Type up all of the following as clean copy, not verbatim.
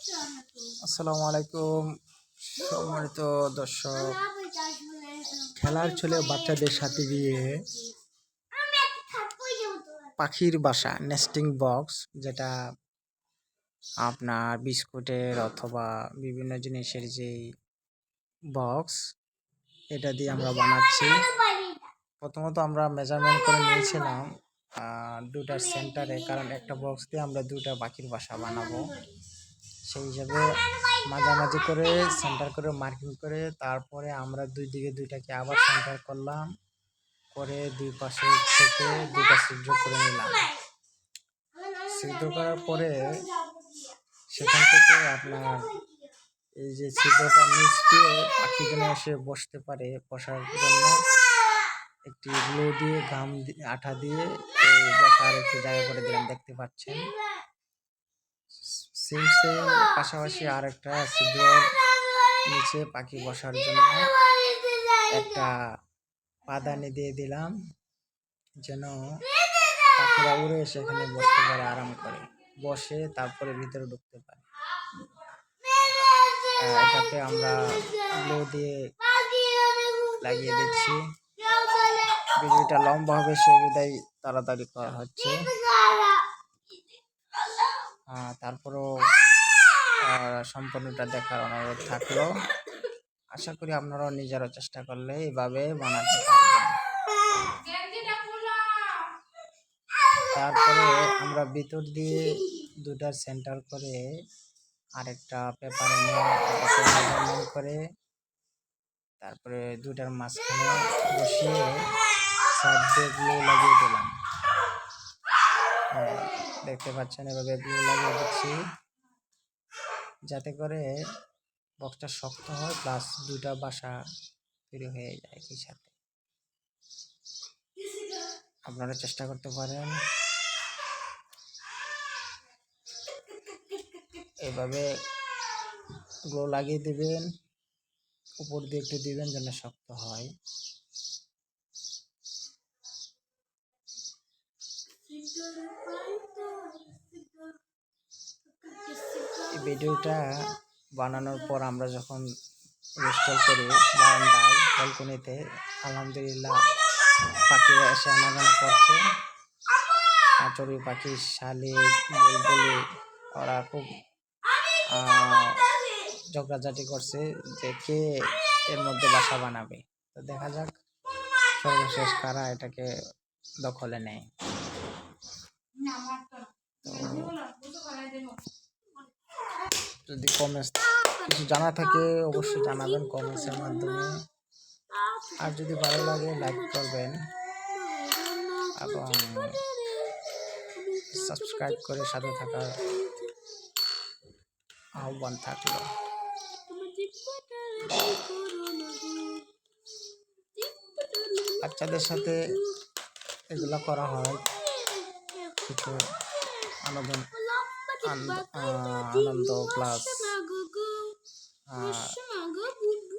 আসসালামু আলাইকুম সম্মানিত দর্শক। খেলার ছলে বাচ্চাদের সাথে গিয়ে পাখির বাসা নেস্টিং বক্স, যেটা আপনার বিস্কুটের অথবা বিভিন্ন জিনিসের যেই বক্স, এটা দিয়ে আমরা বানাচ্ছি। প্রথমত আমরা মেজারমেন্ট করে নিয়েছিলাম দুটার সেন্টারে, কারণ একটা বক্স দিয়ে আমরা দুটা পাখির বাসা বানাবো। সেই হিসাবে মাঝামাঝি করে সেন্টার করে মার্কিং করে তারপরে আমরা দুই দিকে দুইটাকে আবার সেন্টার করলাম, করে দুই পাশে থেকে দুটা ছিদ্র করে নিলাম। ছিদ্র করার পরে সেখান থেকে আপনার এই যে ছিদ্রটা নিচ দিয়ে পাখি যেন এসে বসতে পারে, বসার জন্য একটি গ্লু দিয়ে আঠা দিয়ে বসার একটু জায়গা করে দিলাম, দেখতে পাচ্ছেন। সেম পাশাপাশি আর একটা ছিদ্র নিচে পাখি বসার জন্য একটা পাদানি দিয়ে দিলাম, যেন পাখিরা উড়ে সেখানে বসতে পারে, আরাম করে বসে তারপরে ভিতরে ঢুকতে পারে। এটাতে আমরা গ্লু দিয়ে লাগিয়ে দিচ্ছি। ভিডিওটা লম্বা হবে, সে বিদায় তাড়াতাড়ি করা হচ্ছে। তারপরও সম্পূর্ণটা দেখার অনুরোধ থাকলো। আশা করি আপনারাও নিজেরা চেষ্টা করলে এভাবে বানাতে পারবেন। তারপরে আমরা ভিতর দিয়ে দুটার সেন্টার করে আরেকটা পেপার মেজারমেন্ট করে তারপরে দুটার মাঝখানে বসিয়ে সাইড দিয়ে গ্লু লাগিয়ে দিলাম। দেখতে পাচ্ছেন, এভাবে গ্লু লাগিয়ে দিচ্ছি যাতে করে বক্সটা শক্ত হয়, প্লাস দুটা বাসা তৈরি হয়ে যায় একই সাথে। আপনারা চেষ্টা করতে পারেন, এভাবে গ্লু লাগিয়ে দিবেন, উপর দিয়ে একটু দিবেন যেন শক্ত হয়। এই ভিডিওটা বানানোর পর আমরা যখন ইনস্টল করি বারান্দায় ব্যালকনিতে, আলহামদুলিল্লাহ পাখিরা এসে আনাগানা করছে। চড়ুই পাখি, শালিক, বুলবুলি, ওরা খুব ঝগড়াঝাটি করছে যে কে এর মধ্যে বাসা বানাবে। তো দেখা যাক সর্বশেষ কারা এটাকে দখলে নেয়। যদি কমেন্টস কিছু জানা থাকে অবশ্যই জানাবেন কমেন্টসের মাধ্যমে। আর যদি ভালো লাগে লাইক করবেন এবং সাবস্ক্রাইব করে সাথে থাকার আহ্বান থাকলো। বাচ্চাদের সাথে এগুলো করা হয়, কিছু আনন্দ প্লাস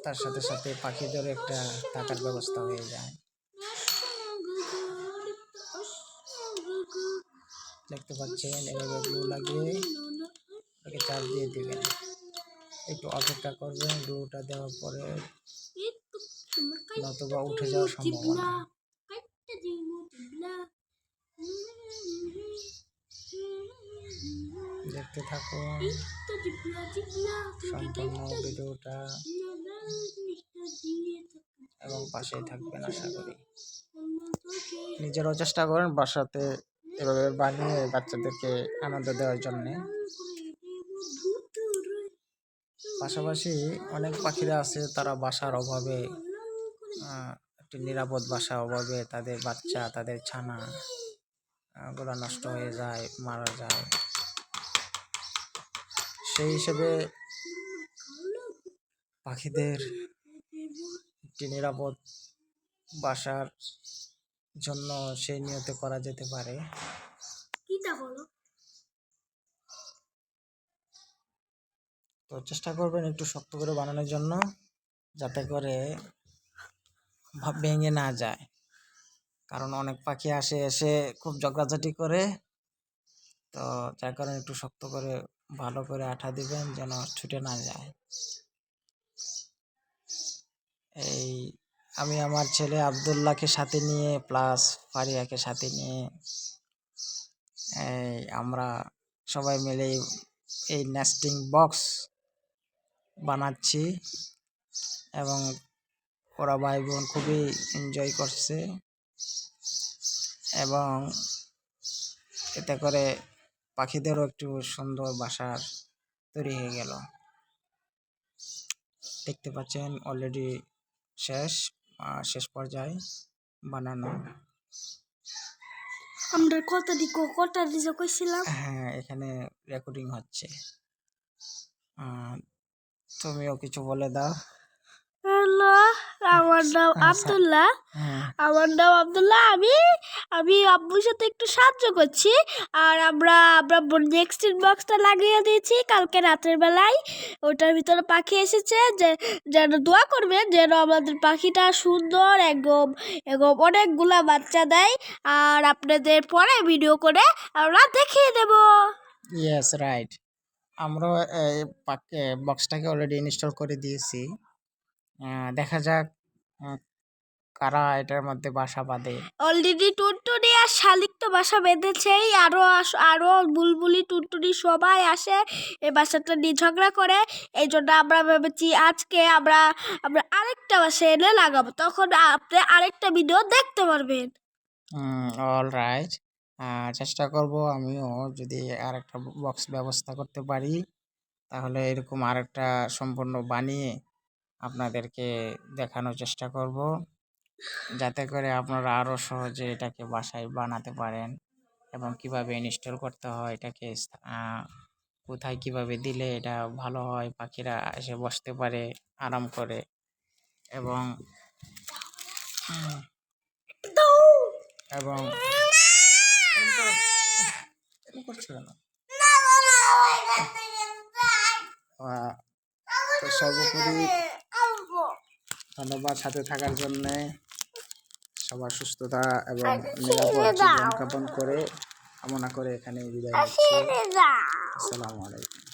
তার সাথে সাথে পাখিদের একটা থাকার ব্যবস্থা হয়ে যায়। দেখতে পাচ্ছেন, এভাবে গ্লু লাগিয়ে ওটাকে চাপ দিয়ে দিবেন, একটু অপেক্ষা করবেন গ্লুটা দেওয়ার পরে, নতুবা উঠে যাওয়ার সম্ভাবনা। দেখতে থাকুন সম্পূর্ণ ভিডিওটা এবং পাশেই থাকবেন। আশা করি নিজেরাও চেষ্টা করেন বাসাতে এভাবে বানিয়ে বাচ্চাদেরকে আনন্দ দেওয়ার জন্যে। পাশাপাশি অনেক পাখিরা আছে, তারা বাসার অভাবে, একটি নিরাপদ বাসার অভাবে তাদের বাচ্চা, তাদের ছানা গুলা নষ্ট হয়ে যায়, মারা যায়। সেই হিসেবে পাখিদের একটি নিরাপদ বাসার জন্য সেই নিয়তে করা যেতে পারে। তো চেষ্টা করবেন একটু শক্ত করে বানানোর জন্য, যাতে করে ভেঙে না যায়। কারণ অনেক পাখি এসে খুব ঝগড়াঝাটি করে, তো যার কারণে একটু শক্ত করে ভালো করে আঠা দিবেন যেন ছুটে না যায়। এই আমি আমার ছেলে আব্দুল্লাহকে সাথে নিয়ে প্লাস ফারিয়াকে সাথে নিয়ে আমরা সবাই মিলে এই নেস্টিং বক্স বানাচ্ছি এবং ওরা ভাই বোন খুবই এনজয় করছে এবং এতে করে পাখিদেরও একটু সুন্দর বাসার তৈরি হয়ে গেল। দেখতে পাচ্ছেন অলরেডি শেষ পর্যায়ে বানানো। আমরা কটা দিকে কইছিলাম। হ্যাঁ, এখানে রেকর্ডিং হচ্ছে। তুমিও কিছু বলে দাও। হ্যালো, আমার নাম আব্দুল্লাহ। আমি আব্বুর সাথে একটু সাহায্য করছি। আর আমরা নেক্সট বক্সটা লাগিয়ে দিয়েছি কালকে রাতের বেলায়। ওটার ভিতরে পাখি এসেছে, যেন দোয়া করবেন যেন আমাদের পাখিটা সুন্দর একদম অনেকগুলা বাচ্চা দেয়। আর আপনাদের পরে ভিডিও করে আমরা দেখিয়ে দেব। Yes, right. আমরাও বক্সটাকে অলরেডি ইনস্টল করে দিয়েছি। দেখা যাক কারা এটার মধ্যে বাসা বাঁধে। অলরেডি টুনটুনি আর শালিক তো বাসা বেঁধেছেই, আরো বুলবুলি টুনটুনি সবাই আসে এই বাসাটা নিয়ে ঝগড়া করে। এই জন্য আমরা ভেবেছি আজকে আমরা আরেকটা বাসা এনে লাগাবো, তখন আপনি আরেকটা ভিডিও দেখতে পারবেন। অল রাইট, চেষ্টা করব আমিও যদি আরেকটা বক্স ব্যবস্থা করতে পারি তাহলে এরকম আরেকটা সম্পূর্ণ বানিয়ে আপনাদেরকে দেখানোর চেষ্টা করব, যাতে করে আপনারা আরও সহজে এটাকে বাসায় বানাতে পারেন এবং কিভাবে ইনস্টল করতে হয় এটাকে, কোথায় কিভাবে দিলে এটা ভালো হয়, পাখিরা এসে বসতে পারে আরাম করে এবং এবং তো সর্বোপরি ধন্যবাদ সাথে থাকার জন্য। সবার সুস্থতা এবং নিরাপদ জীবনযাপন করে কামনা করে এখানে বিদায় নিচ্ছি। আসসালামু আলাইকুম।